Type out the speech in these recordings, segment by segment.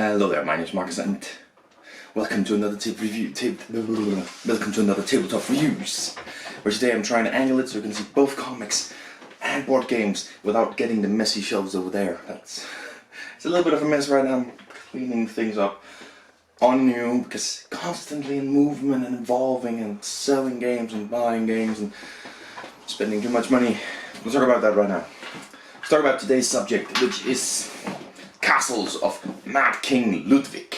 Hello there, my name is Marcus and welcome to another welcome to another Tabletop Reviews, where today I'm trying to angle it so you can see both comics and board games without getting the messy shelves over there. It's a little bit of a mess right now. I'm cleaning things up on new because constantly in movement and evolving and selling games and buying games and spending too much money. We'll talk about that right now. Let's talk about today's subject, which is Castles of Mad King Ludwig.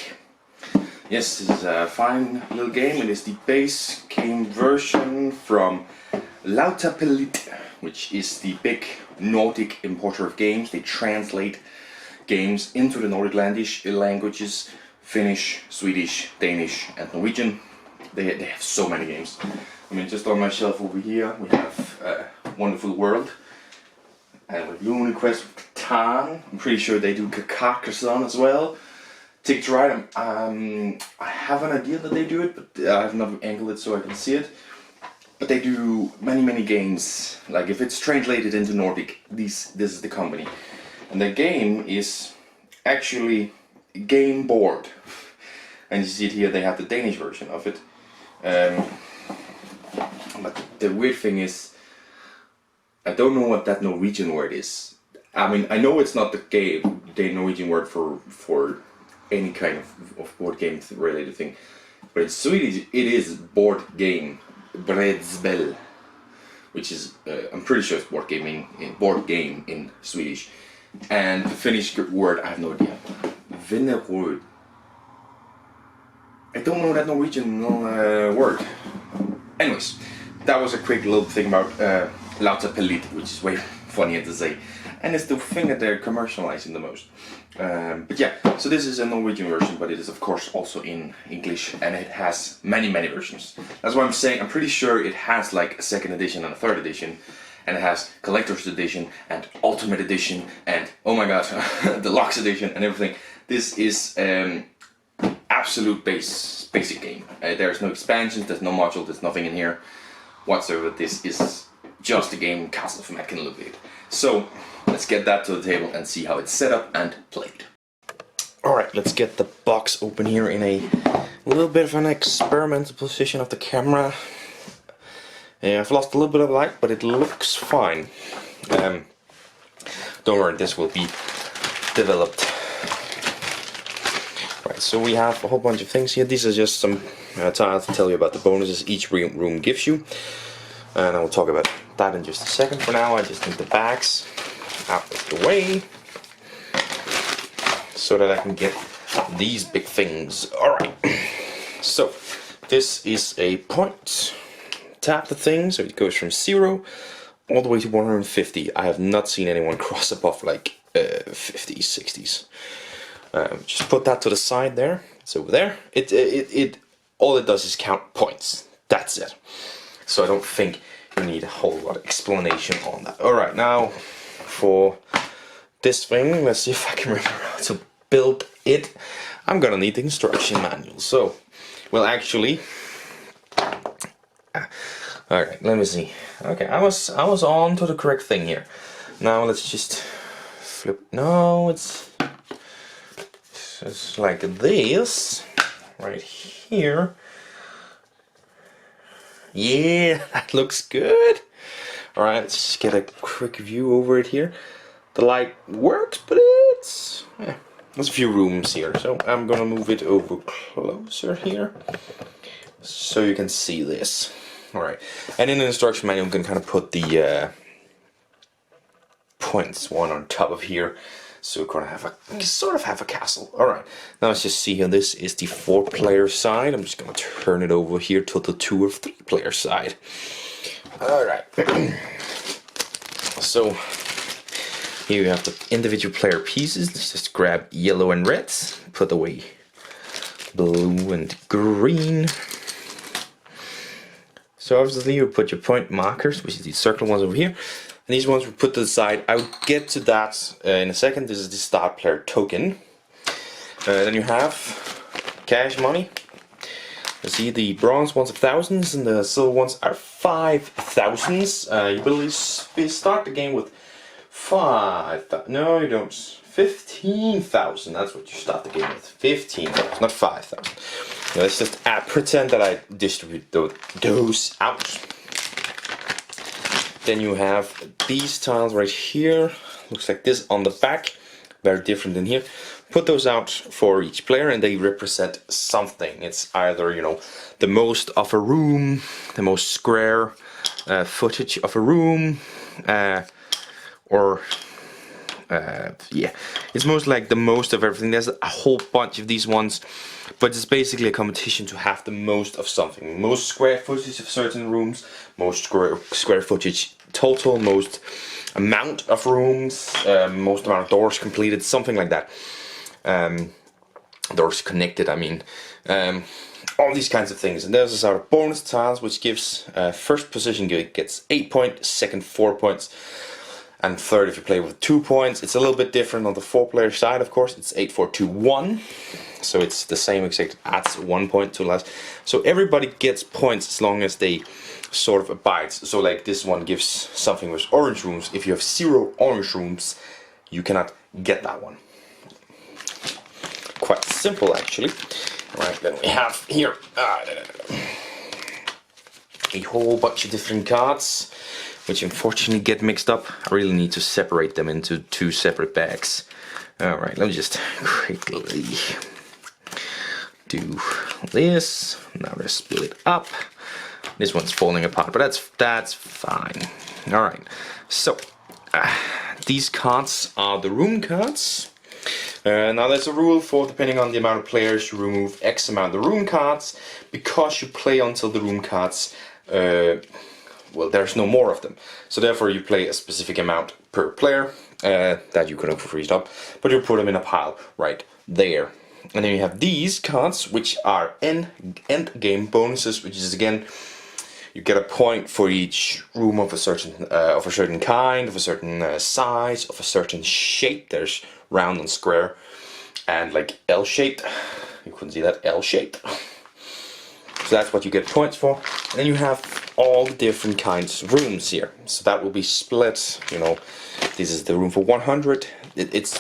Yes, this is a fine little game. It is the base game version from Tabletop, which is the big Nordic importer of games. They translate games into the Nordic languages: Finnish, Swedish, Danish, and Norwegian. They have so many games. I mean, just on my shelf over here, we have Wonderful World. And with Lunar Quest of Catan, I'm pretty sure they do Carcassonne as well. Ticket to Ride, I have an idea that they do it, but I have not angled it so I can see it. But they do many games. Like if it's translated into Nordic, this is the company. And the game is actually game board. And you see it here, they have the Danish version of it. But the weird thing is, I don't know what that Norwegian word is. I mean, I know it's not the Norwegian word for any kind of board game related thing, but in Swedish it is board game, brädspel, which is I'm pretty sure it's board game in Swedish, and the Finnish word I have no idea. Vinnerud. I don't know that Norwegian word. Anyways, that was a quick little thing about Tabletop, which is way funnier to say, and it's the thing that they're commercializing the most. But yeah, so this is a Norwegian version, but it is of course also in English, and it has many versions. That's why I'm saying I'm pretty sure it has like a second edition and a third edition, and it has collector's edition and ultimate edition and oh my god, deluxe edition and everything. This is absolute basic game. There's no expansions, there's no module, there's nothing in here whatsoever. This is just a game, Castle of Mad King Ludwig. So let's get that to the table and see how it's set up and played. Alright, let's get the box open here in a little bit of an experimental position of the camera. I've lost a little bit of light, but it looks fine. Don't worry, this will be developed. Right, so we have a whole bunch of things here. These are just some tiles to tell you about the bonuses each room gives you. And I will talk about that in just a second. For now, I just need the bags out of the way so that I can get these big things. Alright, so this is a point. Tap the thing, so it goes from 0 all the way to 150. I have not seen anyone cross above like 50s, 60s. Just put that to the side there. It's over there. All it does is count points. That's it. So I don't think you need a whole lot of explanation on that. Alright, now for this thing, let's see if I can remember how to build it. I'm gonna need the instruction manual. So, well actually, alright, let me see. Okay, I was on to the correct thing here. Now let's just flip. No, it's like this, right here. Yeah, that looks good. Alright, let's just get a quick view over it here. The light works, but there's a few rooms here, so I'm gonna move it over closer here so you can see this. Alright, and in the instruction manual you can kind of put the points one on top of here, so we're gonna sort of have a castle. Alright, now let's just see here. This is the 4-player side. I'm just gonna turn it over here to the 2 or 3-player side. Alright. So here you have the individual player pieces. Let's just grab yellow and red, put away blue and green. So obviously you put your point markers, which is these circle ones over here. And these ones we put to the side. I'll get to that in a second. This is the start player token. Then you have cash money. You see the bronze ones are thousands and the silver ones are 5,000s. You will start the game with 5,000. No, you don't. 15,000. That's what you start the game with. 15,000, not 5,000. Now let's just pretend that I distribute those out. Then you have these tiles right here. Looks like this on the back. Very different than here. Put those out for each player and they represent something. It's either, you know, the most of a room, the most square footage of a room, or yeah, it's most like the most of everything. There's a whole bunch of these ones, but it's basically a competition to have the most of something. Most square footage of certain rooms, most square footage total, most amount of rooms, most amount of doors completed, something like that. Doors connected, I mean. All these kinds of things. And there's our bonus tiles, which gives first position gets 8 points, second 4 points, and third if you play with 2 points. It's a little bit different on the 4-player side, of course. It's 8, 4, 2, 1. So it's the same exact, adds 1 point to last. So everybody gets points as long as they sort of abide. So like this one gives something with orange rooms. If you have 0 orange rooms, you cannot get that one. Quite simple actually. Right, then we have here a whole bunch of different cards, which unfortunately get mixed up. I really need to separate them into 2 separate bags. Alright, let me just quickly do this. Now let's split it up. This one's falling apart, but that's fine. Alright, so these cards are the room cards. Now there's a rule for, depending on the amount of players, you remove X amount of room cards, because you play until the room cards, well, there's no more of them. So therefore you play a specific amount per player that you can freeze up, but you put them in a pile right there. And then you have these cards, which are end game bonuses, which is again, you get a point for each room of a certain kind, of a certain size, of a certain shape. There's round and square, and like L-shaped. You couldn't see that, L-shaped. So that's what you get points for. And then you have all the different kinds of rooms here. So that will be split. You know, this is the room for 100. That is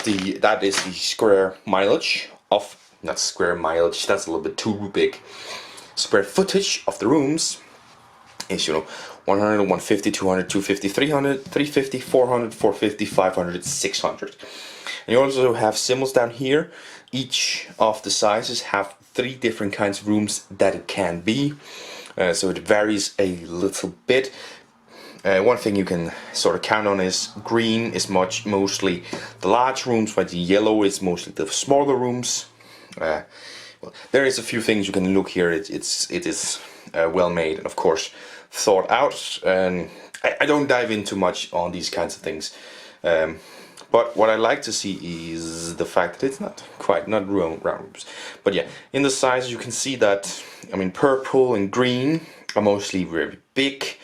the square mileage of, not square mileage. That's a little bit too big. Square footage of the rooms is, you know, 100, 150, 200, 250, 300, 350, 400, 450, 500, 600. And you also have symbols down here. Each of the sizes have 3 different kinds of rooms that it can be. So it varies a little bit. One thing you can sort of count on is green is mostly the large rooms, while the yellow is mostly the smaller rooms. Well, there is a few things you can look here. It is well made and of course thought out. And I don't dive into much on these kinds of things. But what I like to see is the fact that it's not round rooms. But yeah, in the size you can see that, I mean, purple and green are mostly very big.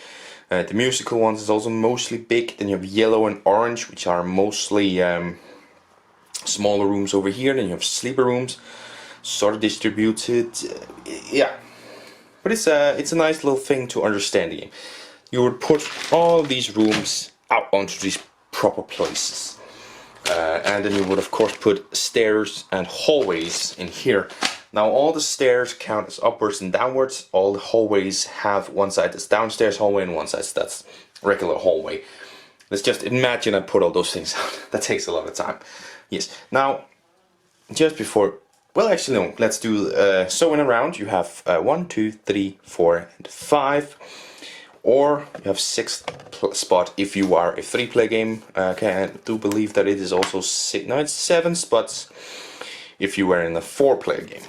The musical ones is also mostly big. Then you have yellow and orange, which are mostly smaller rooms over here. Then you have sleeper rooms, sort of distributed. Yeah, but it's a nice little thing to understand the game. You would put all these rooms out onto these proper places. And then you would of course put stairs and hallways in here. Now all the stairs count as upwards and downwards. All the hallways have one side that's downstairs hallway and one side that's regular hallway. Let's just imagine I put all those things out. That takes a lot of time. Yes. Now, just before, well actually no, let's do so in a round you have 1, 2, 3, 4 and 5. Or you have 6th spot if you are a 3-player game. Okay, I do believe that it is also 7 spots if you were in a 4-player game.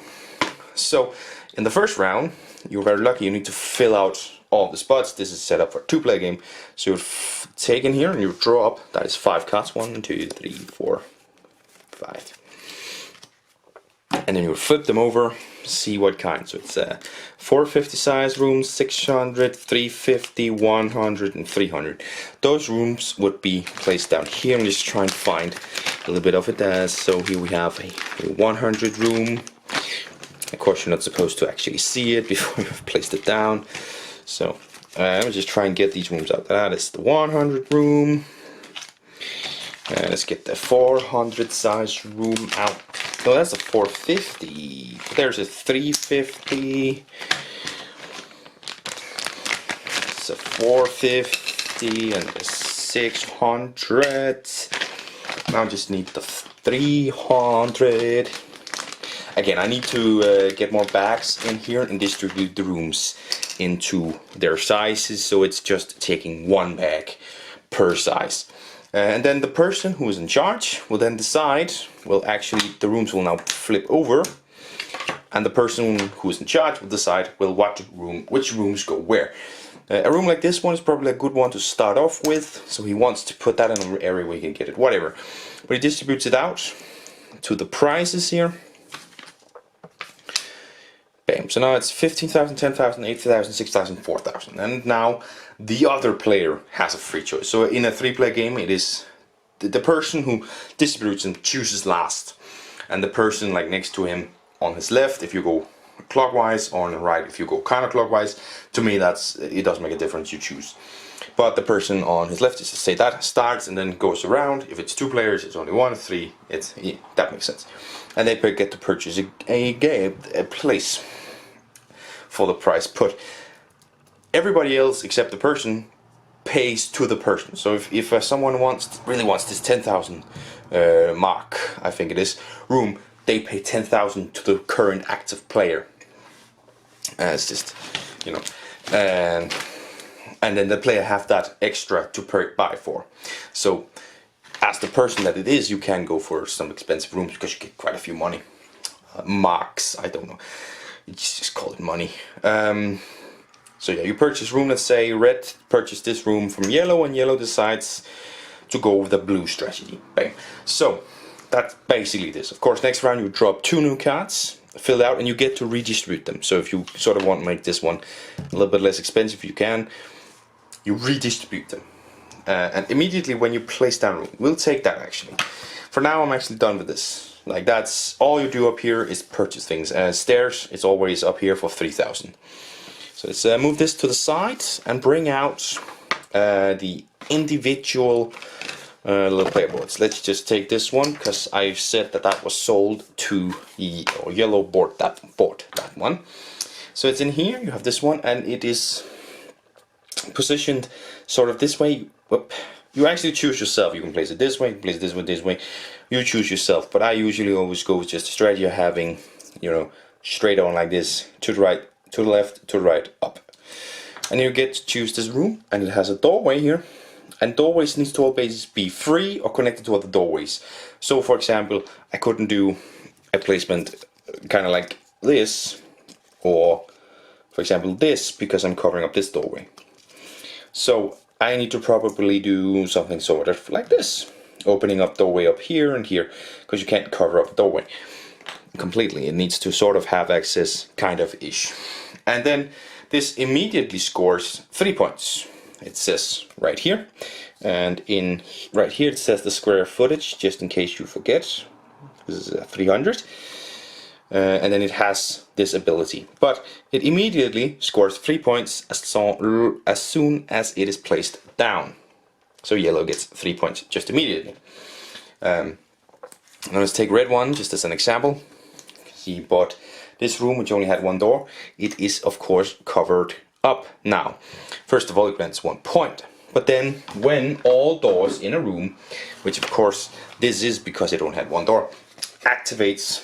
So in the first round, you're very lucky. You need to fill out all the spots. This is set up for a 2-player game. So you take in here and you draw up. That is 5 cards. 1, 2, 3, 4, 5. And then you flip them over, see what kind. So it's 450 size rooms, 600, 350, 100 and 300. Those rooms would be placed down here. I'm just trying to find a little bit of it. So here we have a 100 room. Of course you're not supposed to actually see it before you've placed it down. So let me just try and get these rooms out. That is the 100 room. Let's get the 400 size room out. No, that's a 450. There's a 350. It's a 450 and a 600. Now I just need the 300. Again, I need to get more bags in here and distribute the rooms into their sizes, so it's just taking one bag per size. And then the person who is in charge will then decide, well, actually the rooms will now flip over, and the person who is in charge will decide, well, which rooms go where. A room like this one is probably a good one to start off with, so he wants to put that in an area where he can get it, whatever. But he distributes it out to the prices here. Bam. So now it's 15,000, 10,000, 8,000, 6,000, 4,000. And now the other player has a free choice. So in a 3-player game, it is the person who distributes and chooses last. And the person like next to him on his left, if you go clockwise, or on the right, if you go counterclockwise, to me it doesn't make a difference, you choose. But the person on his left, is to say that starts and then goes around. If it's 2 players, it's only 1, 3, that makes sense. And they get to purchase a place for the price put. Everybody else except the person pays to the person. So if someone really wants this 10,000 mark, I think it is, room, they pay 10,000 to the current active player. It's just, you know, and then the player have that extra to buy for. So as the person that it is, you can go for some expensive rooms because you get quite a few money. Marks, I don't know. Just call it money. So yeah, you purchase room, let's say red purchased this room from yellow, and yellow decides to go with the blue strategy. Bang. So that's basically this. Of course, next round you drop 2 new cards, fill out, and you get to redistribute them. So if you sort of want to make this one a little bit less expensive, you can. You redistribute them. And immediately when you place down room, we'll take that actually. For now, I'm actually done with this. Like, that's all you do up here is purchase things. Stairs, it's always up here for 3,000. So let's move this to the side and bring out the individual little player boards. Let's just take this one because I've said that was sold to the yellow board, that one. So it's in here, you have this one, and it is positioned sort of this way. Whoop. You actually choose yourself. You can place it this way, you can place it this way. You choose yourself, but I usually always go with just a strategy of having, you know, straight on like this, to the right, to the left, to the right, up. And you get to choose this room, and it has a doorway here, and doorways needs to always be free or connected to other doorways. So for example, I couldn't do a placement kind of like this, or for example this, because I'm covering up this doorway. So I need to probably do something sort of like this, opening up doorway up here and here, because you can't cover up a doorway completely. It needs to sort of have access, kind of ish. And then this immediately scores 3 points. It says right here, and in right here it says the square footage, just in case you forget. This is 300. And then it has this ability, but it immediately scores 3 points as soon as it is placed down. So yellow gets 3 points just immediately. Now let's take red one just as an example. He bought this room which only had 1 door. It is of course covered up now. First of all, it grants 1 point. But then when all doors in a room, which of course this is because it only had 1 door, activates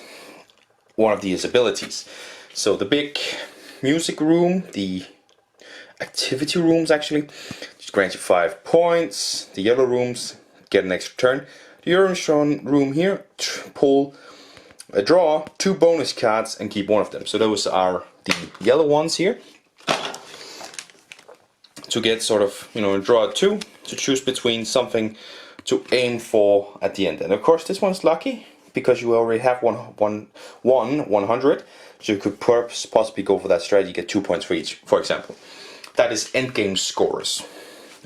one of these abilities. So the big music room, the activity rooms actually, just grant you 5 points. The yellow rooms get an extra turn. The orange room here, draw 2 bonus cards and keep 1 of them. So those are the yellow ones here. To get sort of, you know, draw 2 to choose between something to aim for at the end. And of course this one's lucky, because you already have 100, so you could possibly go for that strategy, get 2 points for each, for example. That is endgame scores.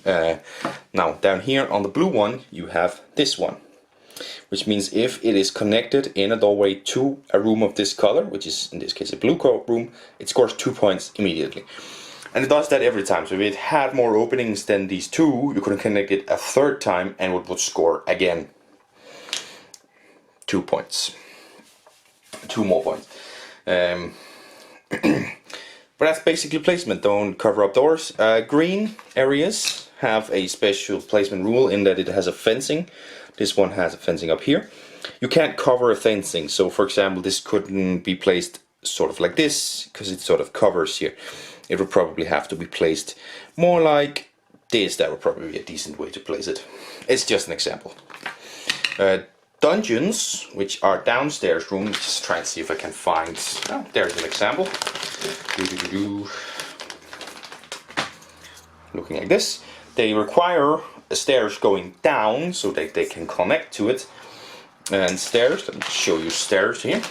Now down here on the blue one you have this one, which means if it is connected in a doorway to a room of this color, which is in this case a blue room, it scores 2 points immediately. And it does that every time. So if it had more openings than these two, you could connect it a third time and it would score again. 2 points. 2 more points. But that's basically placement. Don't cover up doors. Green areas have a special placement rule in that it has a fencing. This one has a fencing up here. You can't cover a fencing. So for example, this couldn't be placed sort of like this, because it sort of covers here. It would probably have to be placed more like this. That would probably be a decent way to place it. It's just an example. Dungeons, which are downstairs rooms. Just try and see if I can find. Oh, there's an example. Looking like this. They require stairs going down so that they can connect to it. And stairs. Let me show you stairs here.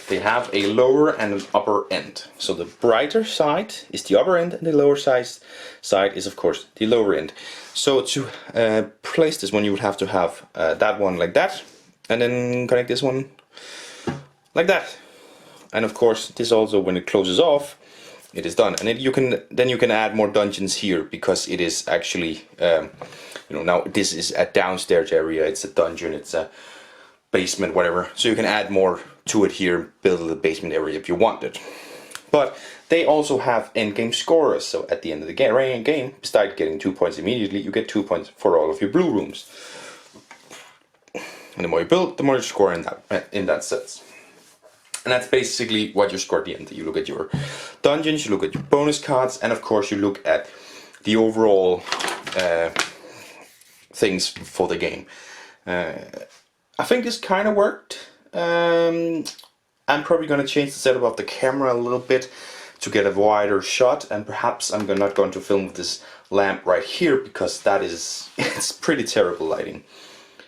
They have a lower and an upper end. So the brighter side is the upper end and the lower side is of course the lower end. So to place this one you would have to have that one like that and then connect this one like that. And of course this also, when it closes off, it is done. And then you can add more dungeons here, because it is actually now this is a downstairs area, it's a dungeon, it's a basement, whatever. So you can add more to it here, build the basement area if you wanted. But they also have endgame scorers. So at the end of the game, besides getting 2 points immediately, you get 2 points for all of your blue rooms. And the more you build, the more you score in that sense. And that's basically what you score at the end. You look at your dungeons, you look at your bonus cards, and of course you look at the overall things for the game. I think this kind of worked. I'm probably going to change the setup of the camera a little bit to get a wider shot, and perhaps I'm not going to film with this lamp right here, because it's pretty terrible lighting.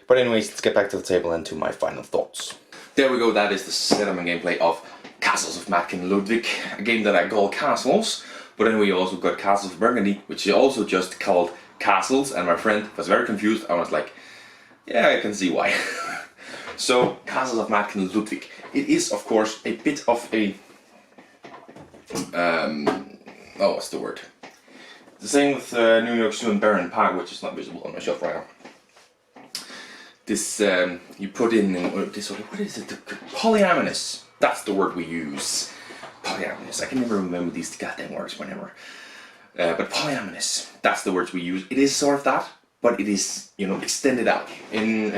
But anyways, let's get back to the table and to my final thoughts. There we go, that is the setup and gameplay of Castles of Matkin Ludwig, a game that I call Castles, but then we also got Castles of Burgundy, which is also just called Castles, and my friend was very confused. I was like, yeah, I can see why. So, Castles of Matkin Ludwig. It is, of course, a bit of a... what's the word? The same with New York Zoo and Baron Park, which is not visible on my shelf right now. This, you put in this, what is it? Polyamorous. That's the word we use. Polyamorous. I can never remember these goddamn words whenever. But polyamorous. That's the words we use. It is sort of that, but it is, extended out. In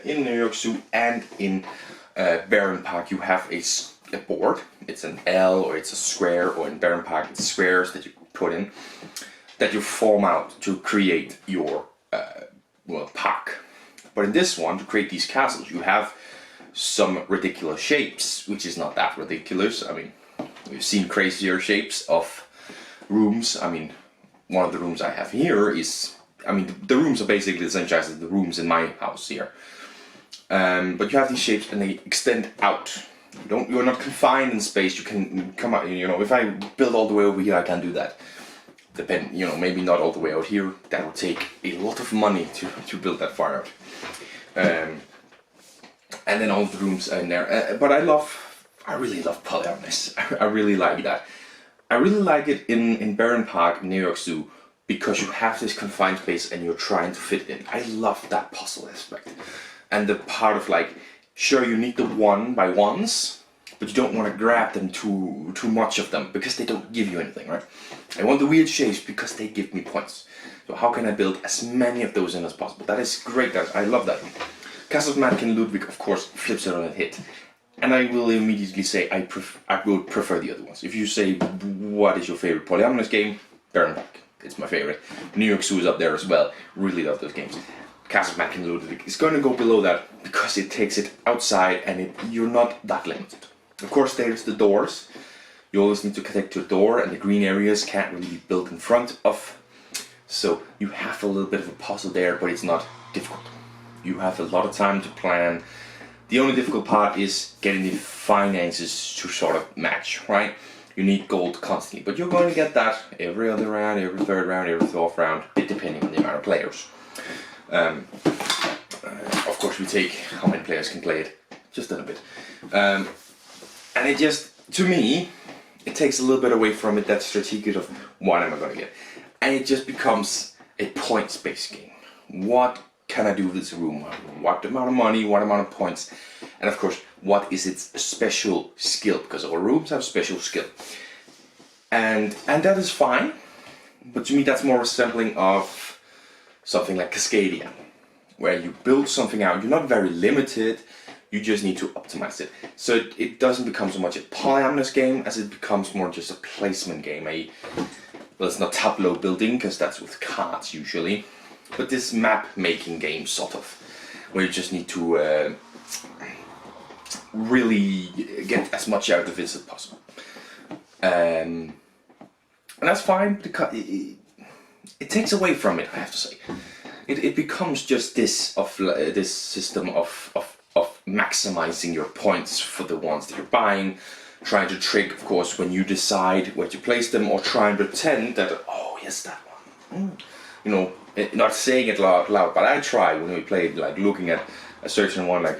New York Zoo and in Baron Park, you have a board. It's an L or it's a square, or in Baron Park it's squares that you put in, that you form out to create your park. But in this one, to create these castles, you have some ridiculous shapes, which is not that ridiculous. I mean, we've seen crazier shapes of rooms. I mean, one of the rooms I have here is, the rooms are basically the same size as the rooms in my house here. But you have these shapes and they extend out. You're not confined in space. You can come out, if I build all the way over here, I can do that. Maybe not all the way out here. That would take a lot of money to build that far out. And then all the rooms are in there. But I really love polyamorous. I really like that. I really like it in Baron Park, New York Zoo, because you have this confined space and you're trying to fit in. I love that puzzle aspect. And the part of sure, you need the one by ones, but you don't want to grab them too much of them, because they don't give you anything, right? I want the weird shapes because they give me points. So how can I build as many of those in as possible? That is great, I love that. Castle of Matkin Ludwig, of course, flips it on a hit. And I will immediately say I would prefer the other ones. If you say, what is your favorite polyamorous game? Baron Park, it's my favorite. New York Zoo is up there as well. Really love those games. Castle of Matkin Ludwig is going to go below that because it takes it outside and you're not that limited. Of course, there's the doors. You always need to connect to a door, and the green areas can't really be built in front of. So you have a little bit of a puzzle there, but it's not difficult. You have a lot of time to plan. The only difficult part is getting the finances to sort of match, right? You need gold constantly, but you're going to get that every other round, every third round, every fourth round, depending on the amount of players. Of course, we take how many players can play it, just a little bit. And it just, to me, it takes a little bit away from it, that strategic of what am I going to get. And it just becomes a points-based game. What can I do with this room? What amount of money, what amount of points? And of course, what is its special skill? Because all rooms have special skill. And that is fine. But to me, that's more resembling of something like Cascadia, where you build something out. You're not very limited. You just need to optimize it. So it doesn't become so much a polyamorous game as it becomes more just a placement game. Well, it's not tableau building, because that's with cards usually. But this map making game, sort of, where you just need to really get as much out of it as possible. And that's fine, because it takes away from it, I have to say. It becomes just this system of maximizing your points for the ones that you're buying, trying to trick, of course, when you decide where to place them, or try and pretend that, oh yes, that one. You know, not saying it loud, but I try when we played, like looking at a certain one, like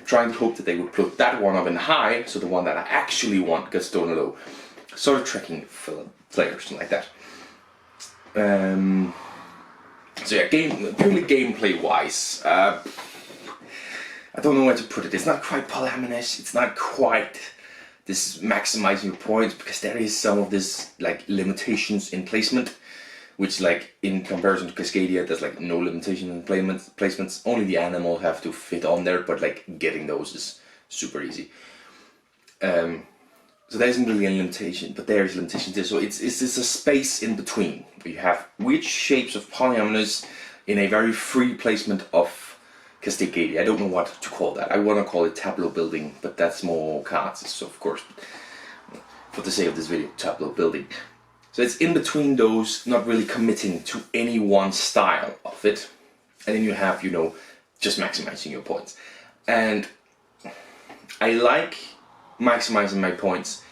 trying to hope that they would put that one up in high, so the one that I actually want gets thrown low. Sort of tricking for players like that. So yeah, purely gameplay wise, I don't know where to put it. It's not quite polyamorous. It's not quite this maximizing your points, because there is some of this like limitations in placement, which like in comparison to Cascadia, there's like no limitation in placements. Only the animals have to fit on there, but like getting those is super easy. So there isn't really a limitation, but there is limitations there. So it's a space in between. You have which shapes of polyamorous in a very free placement of Cascadia. I don't know what to call that. I want to call it tableau building, but that's more cards, so of course, for the sake of this video, tableau building. So it's in between those, not really committing to any one style of it. And then you have, you know, just maximizing your points. And I like maximizing my points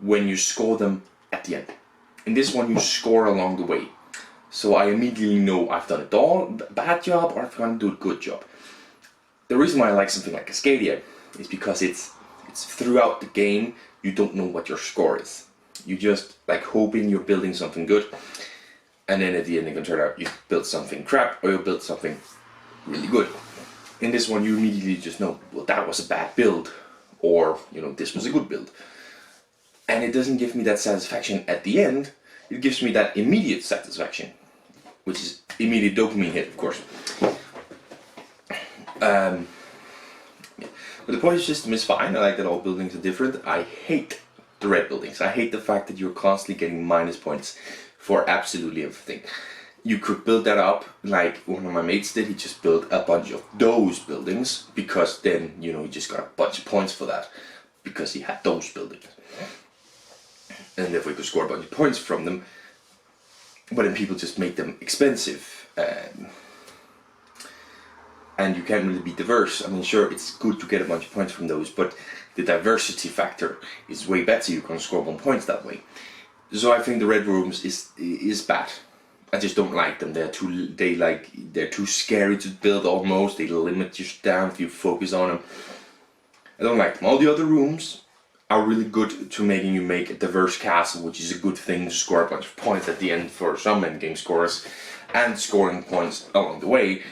when you score them at the end. In this one, you score along the way. So I immediately know I've done a bad job, or I've done a good job. The reason why I like something like Cascadia is because it's throughout the game, you don't know what your score is. You just like hoping you're building something good, and then at the end it can turn out you built something crap, or you built something really good. In this one, you immediately just know, well, that was a bad build, or you know, this was a good build. And it doesn't give me that satisfaction at the end. It gives me that immediate satisfaction, which is immediate dopamine hit, of course. Yeah. But the point system is fine. I like that all buildings are different. I hate the red buildings. I hate the fact that you're constantly getting minus points for absolutely everything. You could build that up like one of my mates did. He just built a bunch of those buildings, because then, you know, he just got a bunch of points for that, because he had those buildings. And therefore he could score a bunch of points from them. But then people just make them expensive. And you can't really be diverse. I mean, sure, it's good to get a bunch of points from those, but the diversity factor is way better. You can score 1 point that way. So I think the red rooms is bad. I just don't like them. They're too scary to build almost. They limit you down if you focus on them. I don't like them. All the other rooms are really good to making you make a diverse castle, which is a good thing to score a bunch of points at the end for some endgame scorers, and scoring points along the way.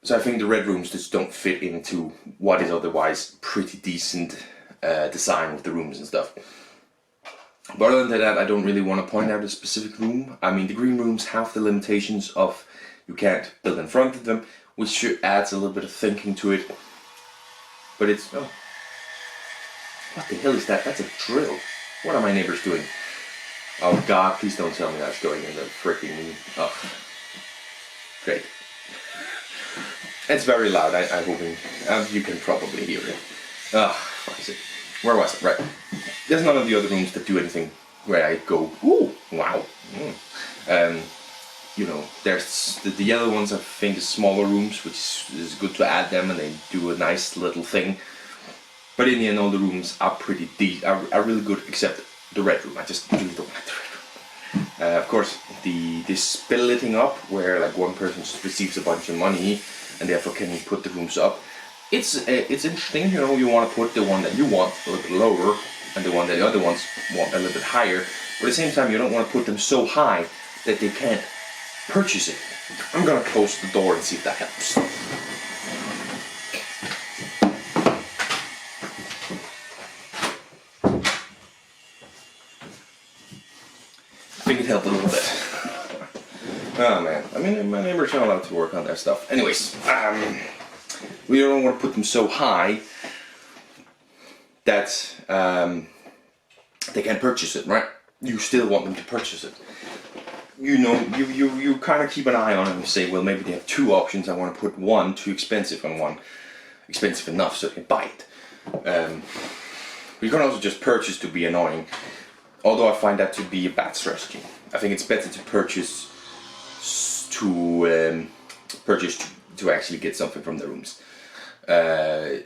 So I think the red rooms just don't fit into what is otherwise pretty decent design with the rooms and stuff. But other than that, I don't really want to point out a specific room. I mean, the green rooms have the limitations of you can't build in front of them, which adds a little bit of thinking to it. But it's... oh. What the hell is that? That's a drill. What are my neighbors doing? Oh god, please don't tell me that's going in the freaking... oh. Great. It's very loud, I'm hoping. You can probably hear it. What is it? Where was it? Right. There's none of the other rooms that do anything where I go, ooh, wow. You know, there's the yellow ones, I think, is smaller rooms, which is good to add them, and they do a nice little thing. But in the end, all the rooms are pretty are really good, except the red room. I just really don't like the red room. Of course, this splitting up, where like one person receives a bunch of money, and therefore can put the rooms up. it's interesting. You know, you want to put the one that you want a little bit lower, and the one that the other ones want a little bit higher. But at the same time, you don't want to put them so high that they can't purchase it. I'm gonna close the door and see if that helps. I think it helped a little bit. Oh man, I mean, my neighbors are not allowed to work on their stuff. Anyways, we don't want to put them so high that they can't purchase it, right? You still want them to purchase it. You know, you kind of keep an eye on them and say, well, maybe they have two options. I want to put one too expensive and one expensive enough so they can buy it. You can also just purchase to be annoying, although I find that to be a bad strategy. I think it's better to purchase to actually get something from the rooms, other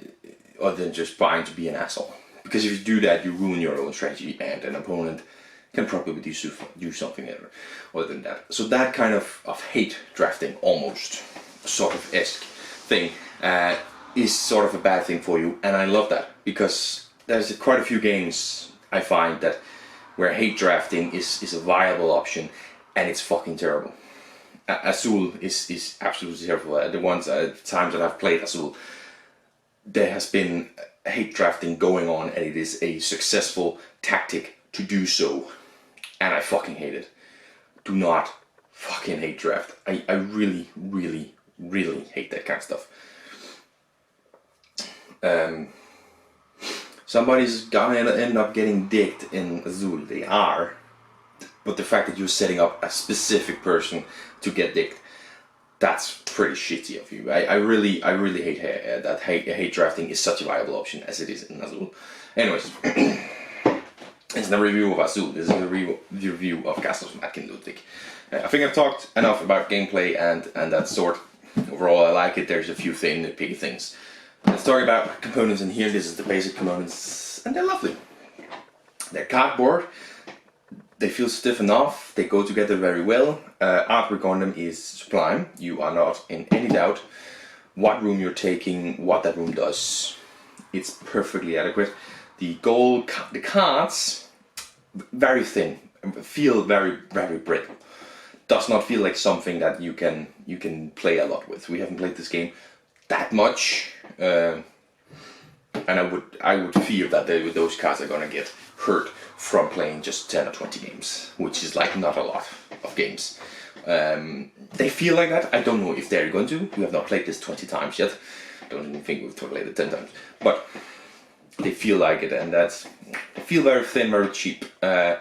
than just buying to be an asshole. Because if you do that, you ruin your own strategy, and an opponent can probably do something other than that. So that kind of hate drafting, almost sort of esque thing, is sort of a bad thing for you, and I love that because there's quite a few games I find that where hate drafting is a viable option, and it's fucking terrible. Azul is absolutely terrible. The times that I've played Azul, there has been hate drafting going on, and it is a successful tactic to do so, and I fucking hate it. Do not fucking hate draft. I really, really, really hate that kind of stuff. Somebody's gonna end up getting dicked in Azul. They are. But the fact that you're setting up a specific person to get dicked, that's pretty shitty of you. I really hate that hate drafting is such a viable option as it is in Azul. Anyways, it's not a review of Azul. This is a review of Castles of Matkin Ludwig. I think I've talked enough about gameplay and that sort. Overall, I like it. There's a few nitpicky things. Let's talk about components in here. This is the basic components, and they're lovely. They're cardboard. They feel stiff enough. They go together very well. Artwork on them is sublime. You are not in any doubt what room you're taking, what that room does. It's perfectly adequate. The cards, very thin, feel very, very brittle. Does not feel like something that you can play a lot with. We haven't played this game that much, and I would fear that those cards are gonna get hurt from playing just 10 or 20 games, which is like not a lot of games. They feel like that. I don't know if they're going to. We have not played this 20 times yet. Don't even think we've played it 10 times. But they feel like it, and they feel very thin, very cheap. The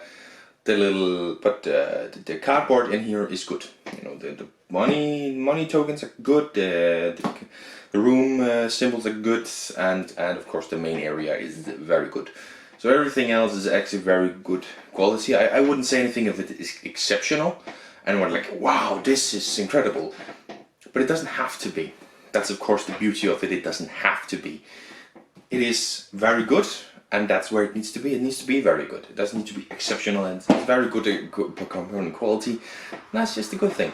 cardboard in here is good. You know, the money tokens are good. The room symbols are good, and of course the main area is very good. So everything else is actually very good quality. I wouldn't say anything of it is exceptional, and we're like, wow, this is incredible. But it doesn't have to be. That's of course the beauty of it. It doesn't have to be. It is very good, and that's where it needs to be. It needs to be very good. It doesn't need to be exceptional, and it's very good component quality. That's just a good thing.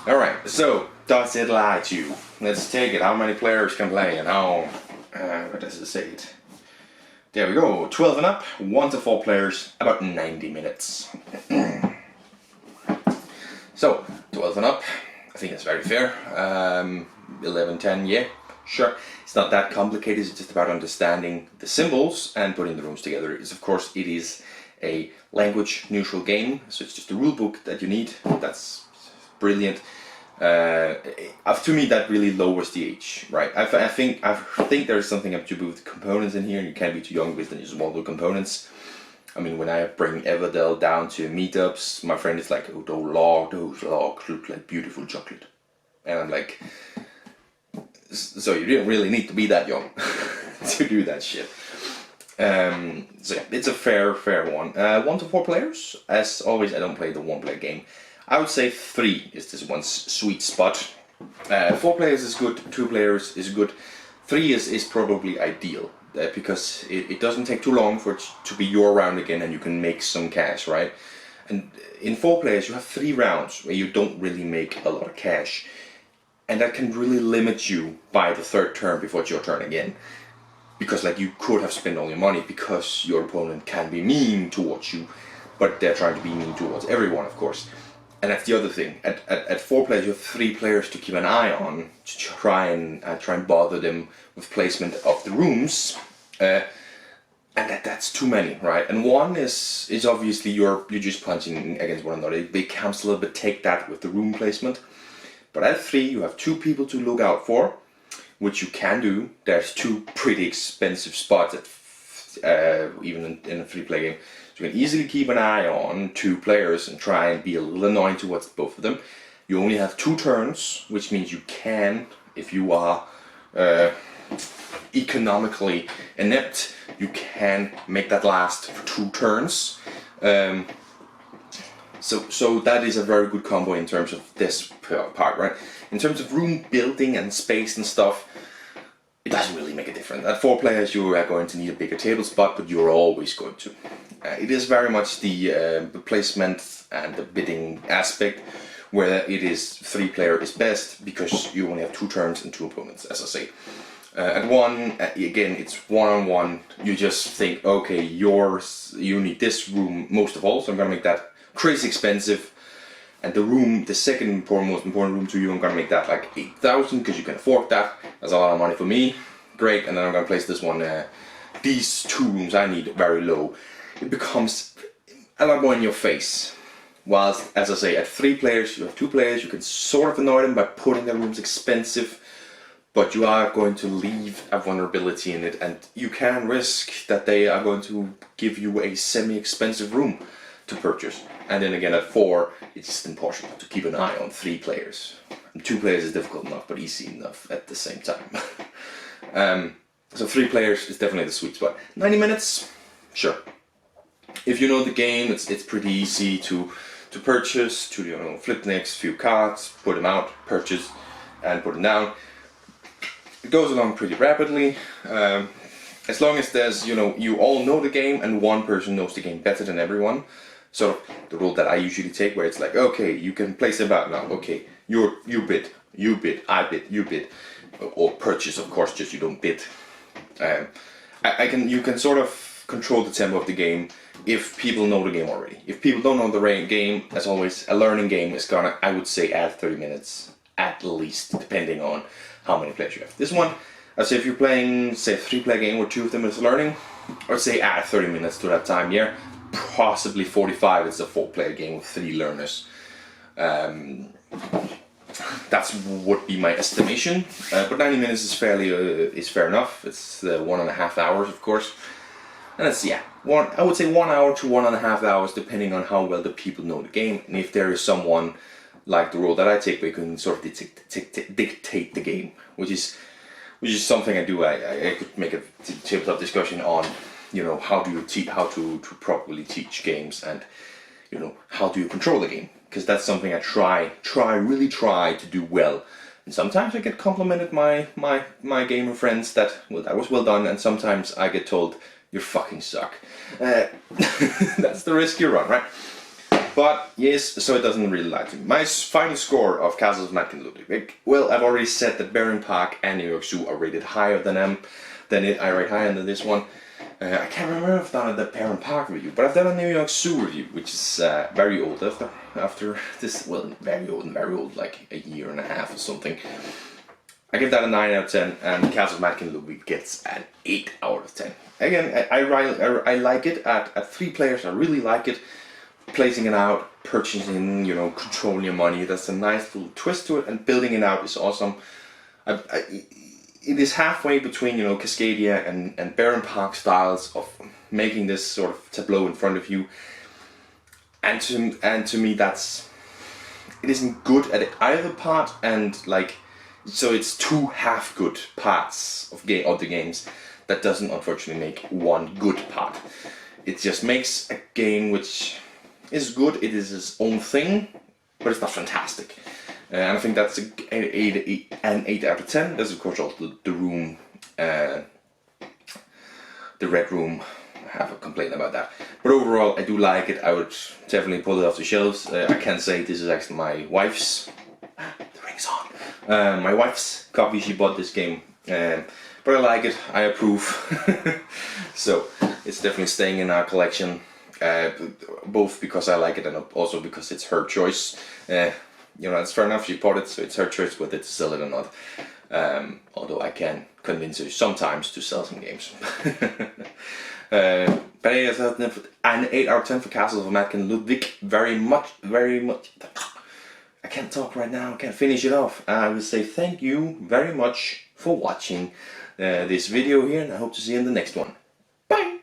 Alright, so does it lie to you? Let's take it. How many players can play, and how... what does it say it? There we go. 12 and up, 1 to 4 players, about 90 minutes. So, 12 and up, I think that's very fair. 11, 10, yeah, sure. It's not that complicated. It's just about understanding the symbols and putting the rooms together. Of course, it is a language-neutral game, so it's just a rule book that you need. That's brilliant. To me, that really lowers the age, right? I think there's something up to do with the components in here, and you can't be too young with the small components. I mean, when I bring Everdell down to meetups, my friend is like, "Oh, those logs look like beautiful chocolate," and I'm like, "So you didn't really need to be that young to do that shit." So yeah, it's a fair one. 1 to 4 players. As always, I don't play the one-player game. I would say 3 is this one's sweet spot. 4 players is good, 2 players is good. 3 is probably ideal because it doesn't take too long for it to be your round again, and you can make some cash, right? And in 4 players you have 3 rounds where you don't really make a lot of cash. and that can really limit you by the third turn before it's your turn again. Because like you could have spent all your money because your opponent can be mean towards you, but they're trying to be mean towards everyone, of course. And that's the other thing. At 4 players, you have 3 players to keep an eye on to try and bother them with placement of the rooms, and that's too many, right? And 1 is obviously you're just punching against one another. They camps a little bit take that with the room placement. But at 3, you have 2 people to look out for, which you can do. There's 2 pretty expensive spots at even in a 3-player game. So you can easily keep an eye on 2 players and try and be a little annoying towards both of them. You only have 2 turns, which means you can, if you are economically inept, you can make that last for 2 turns. So that is a very good combo in terms of this part, right? In terms of room building and space and stuff, it doesn't really make a difference. At 4 players, you are going to need a bigger table spot, but you're always going to. It is very much the placement and the bidding aspect, where it is 3-player is best because you only have 2 turns and 2 opponents, as I say. At 1, again, it's one-on-one. You just think, okay, you need this room most of all, so I'm gonna make that crazy expensive. And the second most important room to you, I'm gonna make that like 8,000 because you can afford that. That's a lot of money for me. Great, and then I'm gonna place this one. These 2 rooms I need very low. It becomes a lot more in your face. Whilst, as I say, at 3 players, you have 2 players. You can sort of annoy them by putting their rooms expensive, but you are going to leave a vulnerability in it, and you can risk that they are going to give you a semi-expensive room to purchase. And then again at 4, it's just important to keep an eye on 3 players. And 2 players is difficult enough, but easy enough at the same time. So 3 players is definitely the sweet spot. 90 minutes, sure. If you know the game, it's pretty easy to purchase, to flip next few cards, put them out, purchase, and put them down. It goes along pretty rapidly. As long as there's, you all know the game and one person knows the game better than everyone. Sort of the rule that I usually take, where it's like, okay, you can place a bet now. Okay, you bid, I bid, you bid, or purchase, of course, just you don't bid. You can sort of control the tempo of the game if people know the game already. If people don't know the game, as always, a learning game is gonna, I would say, add 30 minutes at least, depending on how many players you have. This one, I'd say if you're playing, say, a 3-player game where 2 of them is learning, I'd say add 30 minutes to that time, yeah. Possibly 45, it's a 4-player game with 3 learners. That would be my estimation, but 90 minutes is fair enough. It's 1.5 hours, of course, and it's I would say 1 hour to 1.5 hours, depending on how well the people know the game, and if there is someone like the role that I take, where you can sort of dictate the game, which is something I do. I could make a tabletop discussion on, how do you how to properly teach games, and how do you control the game, because that's something I really try to do well. And sometimes I get complimented my gamer friends that was well done, and sometimes I get told you fucking suck. That's the risk you run, right? But yes, so it doesn't really lie to me. My final score of Castles of Night and Ludwig. Well, I've already said that Baron Park and New York Zoo are rated higher than I rate higher than this one. I can't remember if I've done the Baron Park review, but I've done a New York Zoo review, which is very old after this. Well, very old, like a year and a half or something. I give that a 9 out of 10, and Castles of Night and Ludwig gets an 8 out of 10. Again, I like it at 3 players. I really like it. Placing it out, purchasing, controlling your money, that's a nice little twist to it, and building it out is awesome. It is halfway between, Cascadia and Baron Park styles of making this sort of tableau in front of you. And to me, it isn't good at either part, and so it's 2 half good parts of the games that doesn't unfortunately make one good part. It just makes a game which is good. It is its own thing, but it's not fantastic. And I think that's an 8 out of 10. There's of course also the room, the red room. I have a complaint about that. But overall, I do like it. I would definitely pull it off the shelves. I can say this is actually my wife's. The ring's on. My wife's copy, she bought this game, but I like it, I approve. So it's definitely staying in our collection, both because I like it and also because it's her choice. You know, it's fair enough, she bought it, so it's her choice whether to sell it or not. Although I can convince her sometimes to sell some games. But an 8 out of 10 for Castles of Mac and Ludwig. Very much. I can't talk right now, I can't finish it off. I will say thank you very much for watching this video here, and I hope to see you in the next one. Bye!